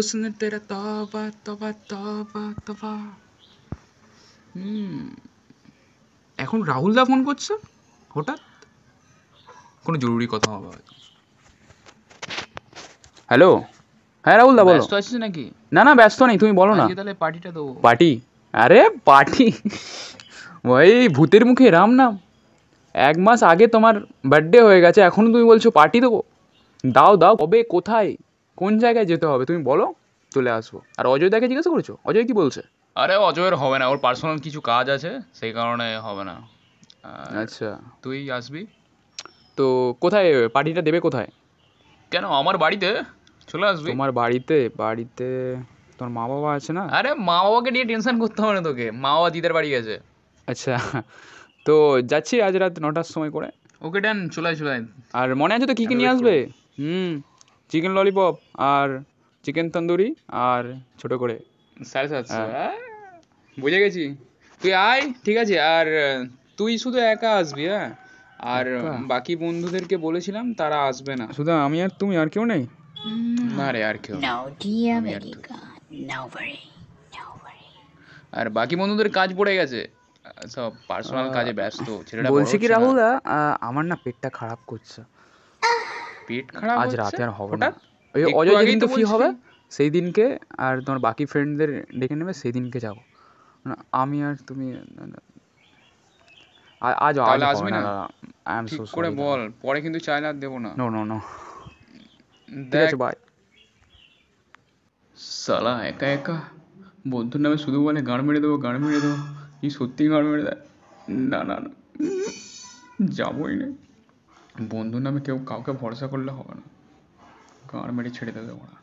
हुस्न तेरा तौबा तौबा तौबा तौबा। এখন রাহুল দা ফোন করছে হঠাৎ, কোনো জরুরি কথা হবে হয়তো। হ্যালো, হ্যাঁ রাহুল দা বলো। ব্যস্ত আছিস নাকি? না না ব্যস্ত নেই, তুমি বলো না। আজকে তাহলে পার্টিটা দেবো। পার্টি? আরে পার্টি ওই ভূতের মুখে রাম নাম। 1 মাস আগে তোমার বার্থডে হয়ে গেছে, এখনো তুমি বলছো পার্টি দেবো? দাও দাও, কবে, কোথায়, কোন জায়গায় যেতে হবে তুমি বলো, চলে আসবো। আর অজয় দাকে জিজ্ঞাসা করেছো? অজয় কি বলছে? আরে অজয়ের হবে না, ওর পার্সোনাল কিছু কাজ আছে, সেই কারণে হবে না। আর আচ্ছা, তুই আসবি? তো কোথায় পার্টিটা দেবে, কোথায়? কেন, আমার বাড়িতে চলে আসবি। তোমার বাড়িতে? বাড়িতে তোমার মা বাবা আছে না? আরে মা বাবাকে নিয়ে টেনশন করতে হবে না তোকে, মা বাবা দিদার বাড়ি গেছে। আচ্ছা, তো যাচ্ছি আজ রাত 9টার সময় করে। ওকে ডান, চলে আয় চলে আয়। আর মনে আছে তো কী কী এত নিয়ে wait আসবে? করবো? চিকেন ললিপপ আর চিকেন তন্দুরি আর ছোটো করে। 750, হ্যাঁ। বুঝে গেছি। তুই আয়, ঠিক আছে। আর তুই শুধু একা আসবি, হ্যাঁ? আর একা? বাকি বন্ধুদেরকে বলেছিলাম, তারা আসবে না। শুধু আমি আর তুমি, আর কেউ নেই? না রে, আর কেউ না। No, dear আমি আর তুই। America, no worry, no worry. আর বাকি বন্ধুদের কাজ পড়ে গেছে, সব পার্সোনাল কাজে ব্যস্ত। ছেলেটা বড় বলছি কি হচ্ছে না। রাহুল দা, আমার না পেটটা খারাপ করছে। পেট খারাপ আজ হচ্ছে রাতে আর হবে না। হঠাৎ? ওই একটু অজয় আগেই তো যেদিনকে ফ্রি হবে বলছিলি। সেই দিনকে, আর তোমার বাকি ফ্রেন্ডদের ডেকে নেবে সেই দিনকে যাবো। না, আমি আর তুমি আজ আজ তাহলে হবে আসবি না না? দাদা। আই এম ঠিক সো করে সরি দাদা। বল, পরে কিন্তু চাইলে আর দেবো না। নো নো নো, ঠিক দেখ আছে বাই। সালা, একা একা বন্ধুর নামে শুধু বলে গাঁড় মেরে দেবো, গাঁড় মেরে দেবো। কি সত্যি গাঁড় মেরে দেয়? না না না, যাবোই না। বন্ধুর নামে কেউ কাউকে ভরসা করলে হবে না, গাঁড় মেরে ছেড়ে দেবে ওরা।